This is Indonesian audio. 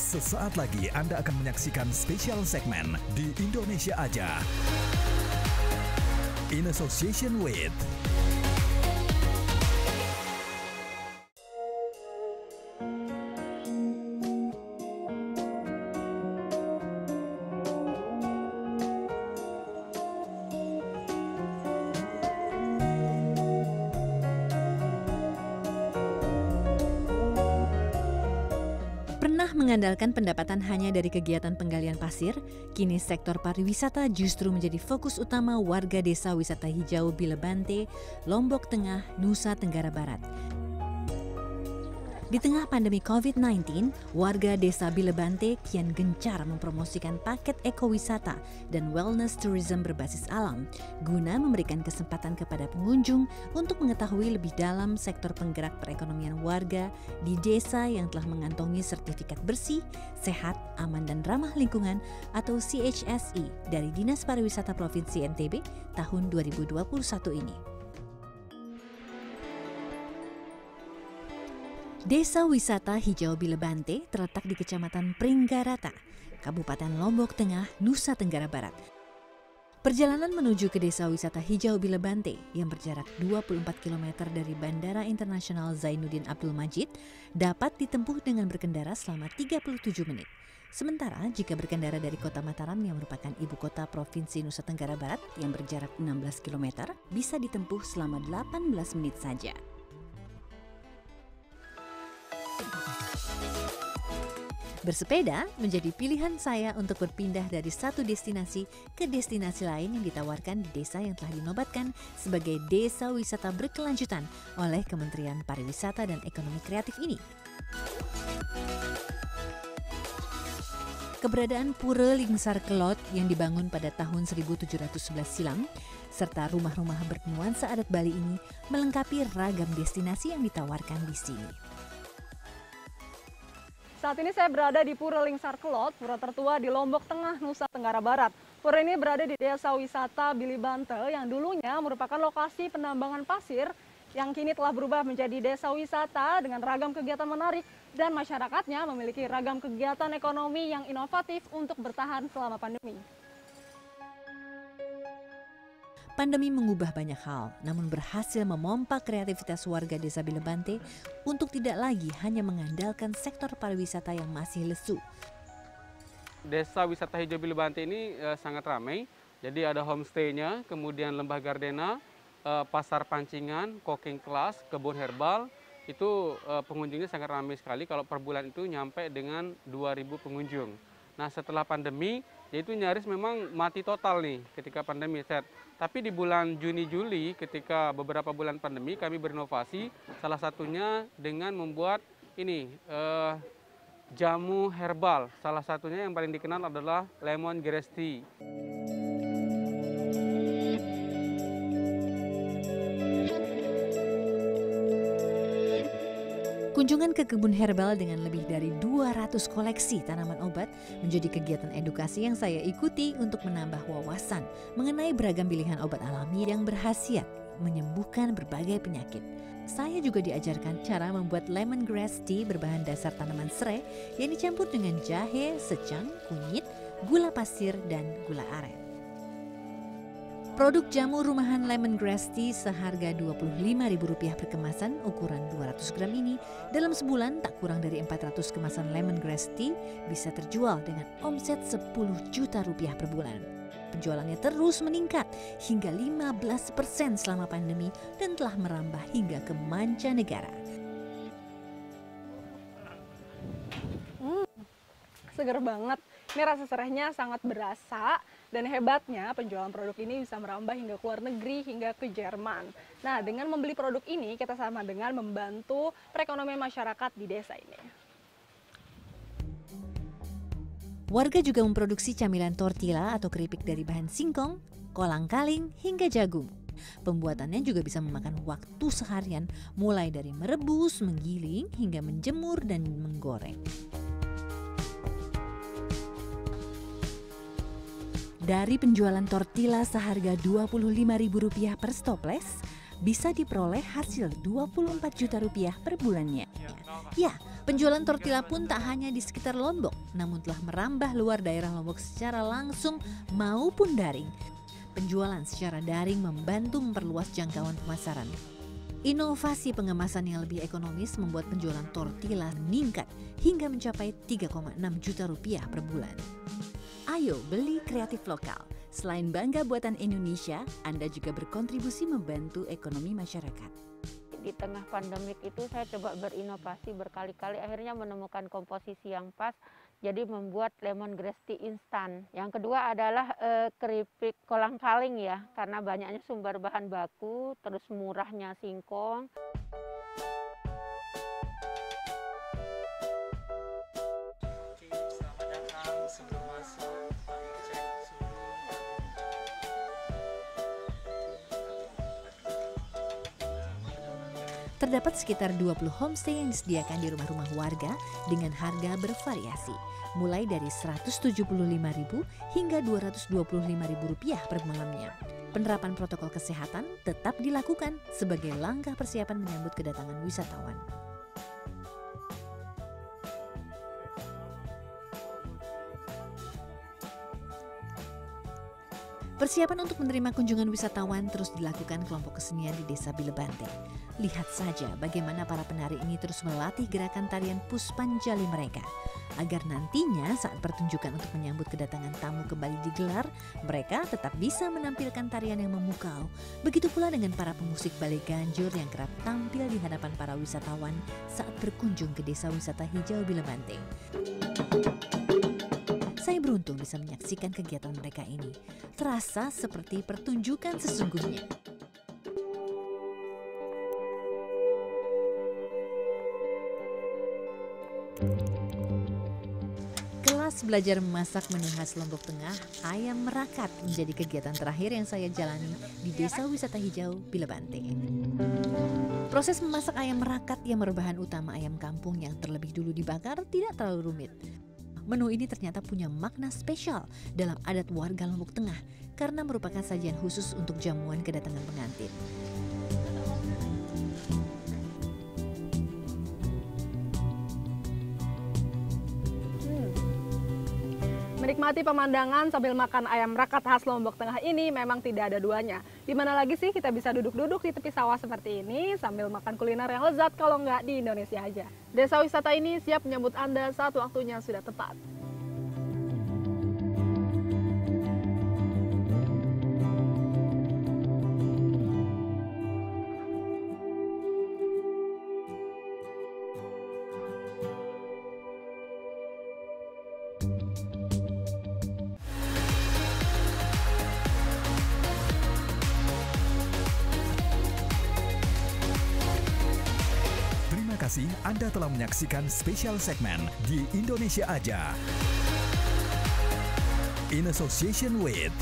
Sesaat lagi Anda akan menyaksikan spesial segmen di Indonesia Aja. In association with Pernah mengandalkan pendapatan hanya dari kegiatan penggalian pasir, kini sektor pariwisata justru menjadi fokus utama warga desa wisata hijau Bilebante, Lombok Tengah, Nusa Tenggara Barat. Di tengah pandemi COVID-19, warga desa Bilebante kian gencar mempromosikan paket ekowisata dan wellness tourism berbasis alam, guna memberikan kesempatan kepada pengunjung untuk mengetahui lebih dalam sektor penggerak perekonomian warga di desa yang telah mengantongi sertifikat bersih, sehat, aman dan ramah lingkungan atau CHSE dari Dinas Pariwisata Provinsi NTB tahun 2021 ini. Desa Wisata Hijau Bilebante terletak di Kecamatan Pringgarata, Kabupaten Lombok Tengah, Nusa Tenggara Barat. Perjalanan menuju ke Desa Wisata Hijau Bilebante yang berjarak 24 km dari Bandara Internasional Zainuddin Abdul Majid dapat ditempuh dengan berkendara selama 37 menit. Sementara jika berkendara dari Kota Mataram yang merupakan ibu kota Provinsi Nusa Tenggara Barat yang berjarak 16 km bisa ditempuh selama 18 menit saja. Bersepeda menjadi pilihan saya untuk berpindah dari satu destinasi ke destinasi lain yang ditawarkan di desa yang telah dinobatkan sebagai desa wisata berkelanjutan oleh Kementerian Pariwisata dan Ekonomi Kreatif ini. Keberadaan Pura Lingsar Kelot yang dibangun pada tahun 1711 silam, serta rumah-rumah bernuansa adat Bali ini melengkapi ragam destinasi yang ditawarkan di sini. Saat ini saya berada di Pura Lingsar Kelot, pura tertua di Lombok Tengah, Nusa Tenggara Barat. Pura ini berada di Desa Wisata Bilebante yang dulunya merupakan lokasi penambangan pasir yang kini telah berubah menjadi desa wisata dengan ragam kegiatan menarik dan masyarakatnya memiliki ragam kegiatan ekonomi yang inovatif untuk bertahan selama pandemi. Pandemi mengubah banyak hal, namun berhasil memompa kreativitas warga desa Bilebante untuk tidak lagi hanya mengandalkan sektor pariwisata yang masih lesu. Desa Wisata Hijau Bilebante ini sangat ramai, jadi ada homestay-nya, kemudian lembah gardena, pasar pancingan, cooking class, kebun herbal, itu pengunjungnya sangat ramai sekali. Kalau per bulan itu nyampe dengan 2.000 pengunjung. Nah setelah pandemi, yaitu nyaris memang mati total nih ketika pandemi set. Tapi di bulan Juni-Juli ketika beberapa bulan pandemi kami berinovasi, salah satunya dengan membuat ini jamu herbal. Salah satunya yang paling dikenal adalah lemon grass tea. Kunjungan ke kebun herbal dengan lebih dari 200 koleksi tanaman obat menjadi kegiatan edukasi yang saya ikuti untuk menambah wawasan mengenai beragam pilihan obat alami yang berkhasiat menyembuhkan berbagai penyakit. Saya juga diajarkan cara membuat lemongrass tea berbahan dasar tanaman serai yang dicampur dengan jahe, secang, kunyit, gula pasir, dan gula aren. Produk jamu rumahan lemongrass tea seharga Rp25.000 per kemasan ukuran 200 gram ini dalam sebulan tak kurang dari 400 kemasan lemongrass tea bisa terjual dengan omset Rp10 juta per bulan. Penjualannya terus meningkat hingga 15% selama pandemi dan telah merambah hingga ke mancanegara. Seger banget. Ini rasa serainya sangat berasa dan hebatnya penjualan produk ini bisa merambah hingga ke luar negeri hingga ke Jerman. Nah, dengan membeli produk ini kita sama dengan membantu perekonomian masyarakat di desa ini. Warga juga memproduksi camilan tortilla atau keripik dari bahan singkong, kolang-kaling hingga jagung. Pembuatannya juga bisa memakan waktu seharian mulai dari merebus, menggiling hingga menjemur dan menggoreng. Dari penjualan tortilla seharga Rp25.000 per stoples, bisa diperoleh hasil 24 juta rupiah per bulannya. Ya, penjualan tortilla pun tak hanya di sekitar Lombok, namun telah merambah luar daerah Lombok secara langsung maupun daring. Penjualan secara daring membantu memperluas jangkauan pemasaran. Inovasi pengemasan yang lebih ekonomis membuat penjualan tortilla meningkat hingga mencapai 3,6 juta rupiah per bulan. Ayo beli kreatif lokal. Selain bangga buatan Indonesia, Anda juga berkontribusi membantu ekonomi masyarakat. Di tengah pandemik itu saya coba berinovasi berkali-kali, akhirnya menemukan komposisi yang pas, jadi membuat lemongrass tea instan. Yang kedua adalah keripik kolang-kaling ya, karena banyaknya sumber bahan baku, terus murahnya singkong. Selamat datang, sebelum masuk cek suhu. Terdapat sekitar 20 homestay yang disediakan di rumah-rumah warga dengan harga bervariasi, mulai dari Rp175.000 hingga Rp225.000 per malamnya. Penerapan protokol kesehatan tetap dilakukan sebagai langkah persiapan menyambut kedatangan wisatawan. Persiapan untuk menerima kunjungan wisatawan terus dilakukan kelompok kesenian di Desa Bilebante. Lihat saja bagaimana para penari ini terus melatih gerakan tarian Puspanjali mereka. Agar nantinya saat pertunjukan untuk menyambut kedatangan tamu kembali digelar, mereka tetap bisa menampilkan tarian yang memukau. Begitu pula dengan para pemusik balai ganjur yang kerap tampil di hadapan para wisatawan saat berkunjung ke Desa Wisata Hijau Bilebante. Saya beruntung bisa menyaksikan kegiatan mereka ini. Terasa seperti pertunjukan sesungguhnya. Kelas belajar memasak menu khas Lombok Tengah, ayam merakat menjadi kegiatan terakhir yang saya jalani di Desa Wisata Hijau Bilebante. Proses memasak ayam merakat yang berbahan utama ayam kampung yang terlebih dulu dibakar tidak terlalu rumit. Menu ini ternyata punya makna spesial dalam adat warga Lombok Tengah karena merupakan sajian khusus untuk jamuan kedatangan pengantin. Menikmati pemandangan sambil makan ayam merakat khas Lombok Tengah ini memang tidak ada duanya. Di mana lagi sih kita bisa duduk-duduk di tepi sawah seperti ini sambil makan kuliner yang lezat kalau nggak di Indonesia aja. Desa wisata ini siap menyambut Anda saat waktunya sudah tepat. Terima kasih Anda telah menyaksikan spesial segmen di Indonesia Aja. In association with